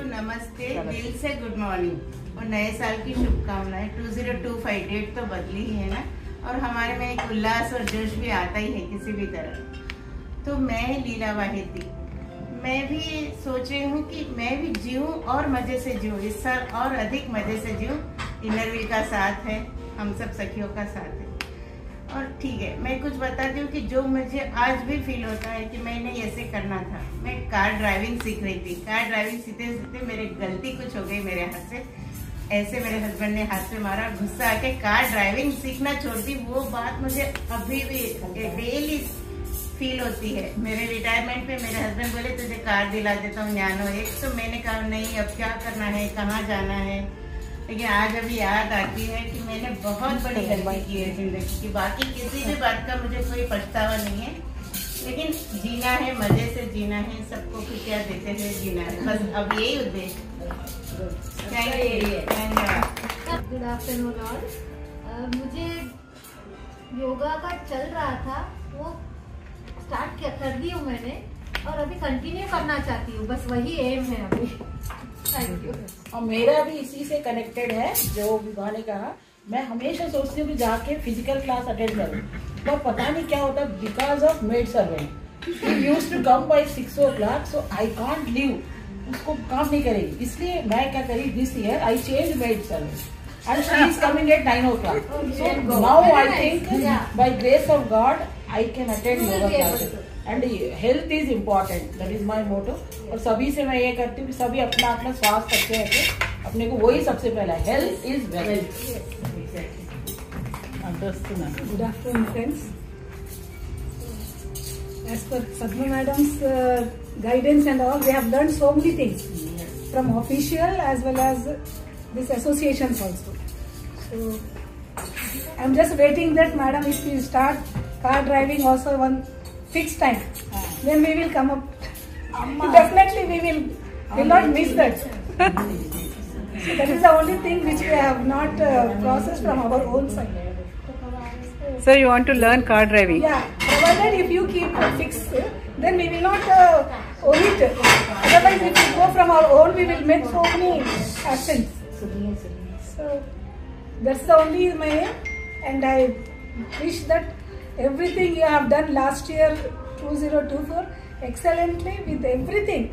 नमस्ते, दिल से गुड मॉर्निंग और नए साल की शुभकामनाएं। 2025 डेट तो बदली ही है ना, और हमारे में एक उल्लास और जोश भी आता ही है किसी भी तरह। तो मैं लीला वाहिदी, मैं भी सोच रही हूँ कि मैं भी जीऊँ और मजे से जीऊँ, इस साल और अधिक मजे से जीऊँ। इनरव्हील का साथ है, हम सब सखियों का साथ है। और ठीक है, मैं कुछ बताती हूँ कि जो मुझे आज भी फील होता है कि मैंने ऐसे करना था। मैं कार ड्राइविंग सीख रही थी, कार ड्राइविंग सीखते सीखते मेरे गलती कुछ हो गई मेरे हाथ से। ऐसे मेरे हस्बैंड ने हाथ से मारा, गुस्सा आके कार ड्राइविंग सीखना छोड़ दी। वो बात मुझे अभी भी डेली फील होती है। मेरे रिटायरमेंट पे मेरे हस्बैंड बोले तुझे कार दिला देता हूँ न्यानो एक, तो मैंने कहा नहीं, अब क्या करना है, कहाँ जाना है। लेकिन आज अभी याद आती है कि मैंने बहुत बड़ी गलती की है जिंदगी की। बाकी किसी भी बात का मुझे कोई पछतावा नहीं है, लेकिन जीना है, मजे से जीना है, सबको खुशियाँ देते हुए जीना है, बस अब यही उद्देश्य। Good afternoon all. मुझे योगा का चल रहा था, वो स्टार्ट कर दी हूँ मैंने और अभी कंटिन्यू करना चाहती हूँ, बस वही एम है अभी। Thank you. और मेरा भी इसी से कनेक्टेड है जो विभा ने कहा। मैं हमेशा सोचती हूँ कि जाके फिजिकल क्लास अटेंड करूँ, पर पता नहीं क्या होता, because of maid servant he used to come by 6 o'clock, so I can't leave, उसको काम नहीं करेगी। इसलिए मैं क्या करी, this year I change maid servant and she is coming at 9 o'clock, so now I think by grace of God I can attend yoga classes and health is important, that is my motto. और सभी से मैं ये करती हूँ कि सभी अपना अपना स्वास्थ्य अच्छे रखे, अपने को वही सबसे पहला, health is wealth. Good afternoon, friends. As per Sadhma Madam's guidance and all, we have learned so many things from official as well as these associations also. So I'm just waiting that Madam, if we start car driving also one fixed time, then we will come up. Definitely we will not miss that. So that is the only thing which we have not processed from our own side. So you want to learn car driving? Yeah, provided if you keep fixed, then we will not own it. Otherwise, if we go from our own, we will make so many accidents. So that's the only my aim, and I wish that everything you have done last year, 2024, excellently with everything,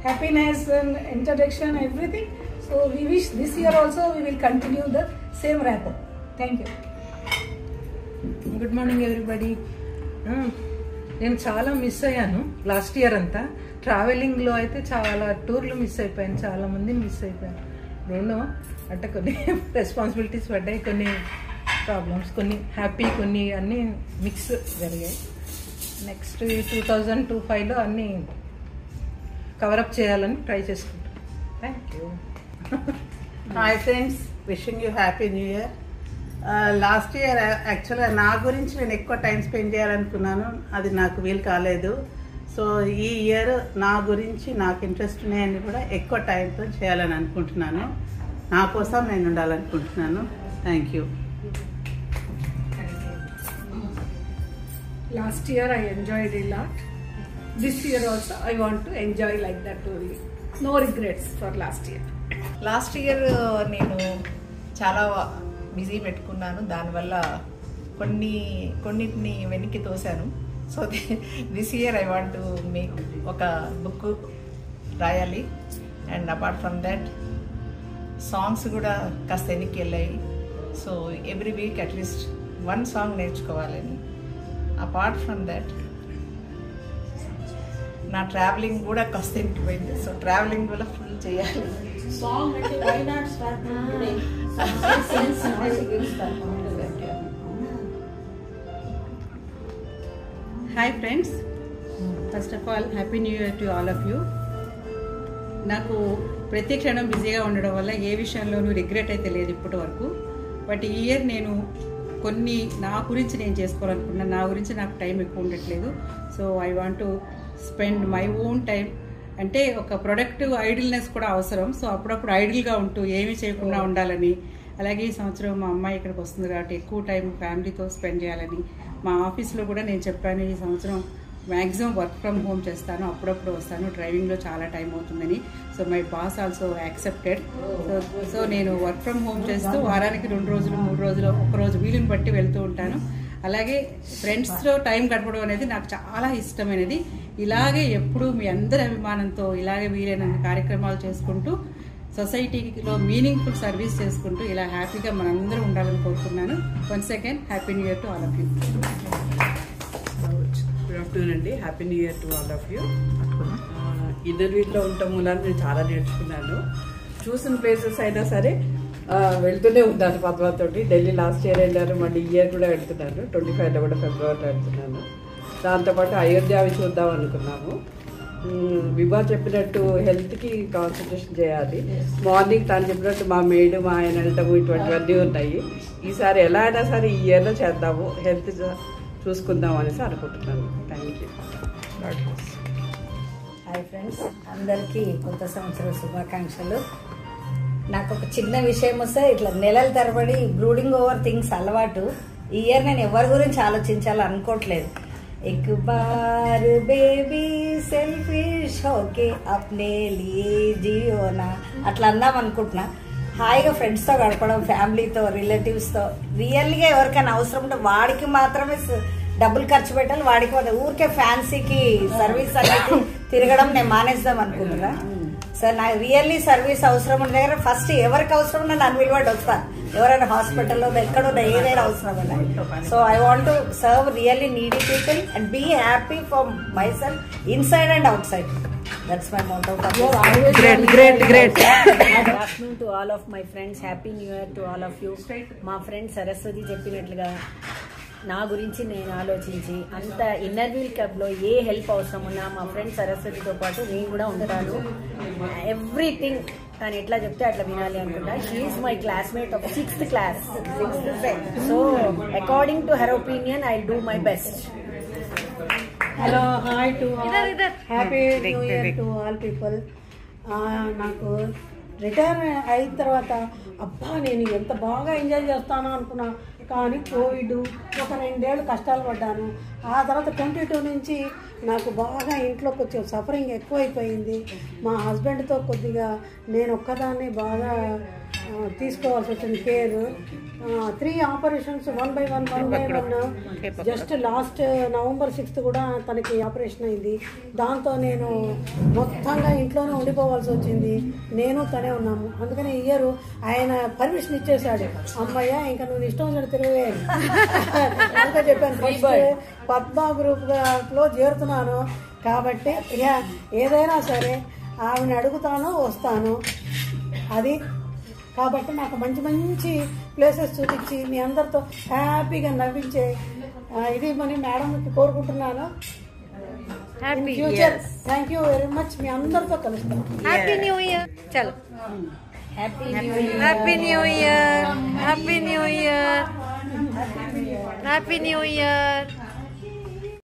happiness and introduction, everything. So we wish this year also we will continue the same rapport. Thank you. Good morning everybody. నేను చాలా miss అయ్యాను last year అంతా. ట్రావెలింగ్లో అయితే చాలా టూర్లు miss అయిపోయాను, చాలా మందిని మిస్ అయిపోయాను. నేను అంటే కొన్ని రెస్పాన్సిబిలిటీస్ పడ్డాయి, కొన్ని ప్రాబ్లమ్స్, కొన్ని హ్యాపీ, కొన్ని అన్నీ మిక్స్ జరిగాయి. నెక్స్ట్ 2025లో అన్నీ కవరప్ చేయాలని ట్రై చేసుకుంటాను. Thank you. Hi friends, wishing you happy new year. Last year యాక్చువల్గా నా గురించి నేను ఎక్కువ టైం స్పెండ్ చేయాలనుకున్నాను, అది నాకు వీలు కాలేదు. సో ఈ ఇయర్ నా గురించి, నాకు ఇంట్రెస్ట్ ఉన్నాయని కూడా ఎక్కువ టైంతో చేయాలని అనుకుంటున్నాను. నా కోసం నేను ఉండాలనుకుంటున్నాను. Thank you. Last year I enjoyed a lot. This year also I want to enjoy like that only. No regrets for last year. Last year నేను చాలా బిజీ పెట్టుకున్నాను, దానివల్ల కొన్నిటిని వెనక్కి తోసాను. So this year I want to make ఒక book రాయాలి. And apart from that songs కూడా కాస్త వెనక్కి వెళ్ళాయి. So every week at least 1 song నేర్చుకోవాలని. అపార్ట్ ఫ్రమ్ దట్ నా ట్రావెలింగ్ కూడా కాస్త వెనక్కి పోయింది. సో ట్రావెలింగ్ కూడా ఫుల్ చేయాలి. Song అంటే why not start from today? Since now we will start from today. Hi friends, first of all happy new year to all of you. నాకు ప్రతి క్షణం బిజీగా ఉండడం వల్ల ఏ విషయంలోనూ రిగ్రెట్ అయితే లేదు ఇప్పటి వరకు. బట్ ఈ ఇయర్ నేను కొన్ని నా గురించి నేను చేసుకోవాలనుకున్నాను, నా గురించి నాకు టైం ఎక్కువ ఉండట్లేదు. So I want to spend my own time. అంటే ఒక ప్రొడక్టివ్ ఐడిల్నెస్ కూడా అవసరం. సో అప్పుడప్పుడు ఐడిల్గా ఉంటూ ఏమీ చేయకుండా ఉండాలని. అలాగే ఈ సంవత్సరం మా అమ్మాయి ఇక్కడికి వస్తుంది కాబట్టి ఎక్కువ టైం ఫ్యామిలీతో స్పెండ్ చేయాలని. మా ఆఫీస్లో కూడా నేను చెప్పాను, ఈ సంవత్సరం మ్యాక్సిమం వర్క్ ఫ్రమ్ హోమ్ చేస్తాను, అప్పుడప్పుడు వస్తాను, డ్రైవింగ్లో చాలా టైం అవుతుందని. So my boss also accepted. So నేను వర్క్ ఫ్రమ్ హోమ్ చేస్తూ వారానికి 2 రోజులు 3 రోజులు ఒకరోజు వీలుని బట్టి వెళ్తూ ఉంటాను. అలాగే ఫ్రెండ్స్తో టైం గడపడం అనేది నాకు చాలా ఇష్టమైనది. ఇలాగే ఎప్పుడూ మీ అందరి అభిమానంతో ఇలాగే వీలైన కార్యక్రమాలు చేసుకుంటూ సొసైటీలో మీనింగ్ఫుల్ సర్వీస్ చేసుకుంటూ ఇలా హ్యాపీగా మనందరం ఉండాలని కోరుకున్నాను. Once again happy new year to all of you. Good afternoon అండి. Happy new year to all of you. ఇంటర్వ్యూలో ఉండటం మూలాన్ని నేను చాలా నేర్చుకున్నాను. చూసిన ప్లేసెస్ అయినా సరే వెళ్తూనే ఉంటాను పద్మతోటి. ఢిల్లీ లాస్ట్ ఇయర్ వెళ్ళాను, మళ్ళీ ఈ ఇయర్ కూడా వెళ్తున్నాను. 25లో కూడా ఫిబ్రవరిలో వెళ్తున్నాను. దాంతోపాటు అయోధ్య అవి చూద్దాం అనుకున్నాము. విభా చెప్పినట్టు హెల్త్కి కాన్సన్ట్రేషన్ చేయాలి. మార్నింగ్ తను చెప్పినట్టు మా మేడ్ మా ఆయన వెళ్ళటము ఇటువంటివన్నీ ఉన్నాయి. ఈసారి ఎలా అయినా సరే ఈ ఇయర్లో చేద్దాము, హెల్త్ చూసుకుందాం అనేసి అనుకుంటున్నాను. Thank you. హాయ్ ఫ్రెండ్స్, అందరికీ కొత్త సంవత్సర శుభాకాంక్షలు. నాకు ఒక చిన్న విషయం వస్తే ఇట్లా నెలల తరబడి బ్రూడింగ్ ఓవర్ థింగ్స్ అలవాటు. ఈ ఇయర్ నేను ఎవరి గురించి ఆలోచించాలనుకోవట్లేదు. एक बार बेबी సెల్ఫిష్ ఓకే అప్నే లియే జియో నా అట్లా అందాం అనుకుంటున్నా. హాయిగా ఫ్రెండ్స్తో గడపడం, ఫ్యామిలీతో, రిలేటివ్స్తో. రియల్గా ఎవరికైనా అవసరం ఉంటే వాడికి మాత్రమే డబ్బులు ఖర్చు పెట్టాలి. వాడికి ఊరికే ఫ్యాన్సీకి సర్వీస్ అనేది తిరగడం నేను మానేద్దాం అనుకుంటున్నా. సార్ నాకు రియల్లీ సర్వీస్ అవసరం ఉన్న దగ్గర ఫస్ట్ ఎవరికి అవసరం ఉన్నా నన్ను విలువడి వస్తాను. ఎవరైనా హాస్పిటల్లో ఎక్కడో ఏదైనా అవసరం ఉన్నా. So I want to serve really needy people and be happy for myself inside and outside. That's my motto. Great. Good afternoon to all of my friends. Happy New Year to all of you. మా friend Saraswati చెప్పినట్లుగా నా గురించి నేను ఆలోచించి అంత Inner Wheel క్లబ్లో ఏ help అవసరం ఉన్నా మా ఫ్రెండ్ సరస్వతితో పాటు నేను కూడా ఉంటాను. ఎవ్రీథింగ్ తను ఎట్లా చెప్తే అట్లా వినాలి అనుకుంటా. She's my classmate of 6th class. So according to her opinion I do my best. Hello, hi to all. Happy new year to all people. నాకు రిటైర్ అయిన తర్వాత అబ్బా నేను ఎంత బాగా ఎంజాయ్ చేస్తానో అనుకున్నా. కానీ కోవిడ్ ఒక 2 ఏళ్ళు కష్టాలు పడ్డాను. ఆ తర్వాత 22 నుంచి నాకు బాగా ఇంట్లో కొంచెం సఫరింగ్ ఎక్కువైపోయింది. మా హస్బెండ్తో కొద్దిగా నేను ఒక్కదాన్ని బాగా తీసుకోవాల్సి వచ్చింది care. 3 operations 1 by 1 just last November 6th కూడా తనకి ఆపరేషన్ అయింది. దాంతో నేను మొత్తంగా ఇంట్లోనే ఉండిపోవాల్సి వచ్చింది. నేను తనే ఉన్నాము. అందుకని ఈ ఇయర్ ఆయన పర్మిషన్ ఇచ్చేశాడు. అమ్మయ్య ఇంకా నువ్వు ఇష్టం వచ్చినట్టు తిరగలే అందుకే చెప్పాను. ఫస్ట్ పద్మా గ్రూప్లో చేరుతున్నాను కాబట్టి ఏదైనా సరే ఆవిడని అడుగుతాను, వస్తాను. అది కాబట్టి నాకు మంచి మంచి ప్లేసెస్ చూపించి మీ అందరితో హ్యాపీగా నవ్వించే ఇది మని మేడంకి కోరుకుంటున్నాను. Future thank you very much. మీ అందరితో కలుస్తాను. Happy new year. చలో happy new year. Happy new year. Happy new year. Happy new year.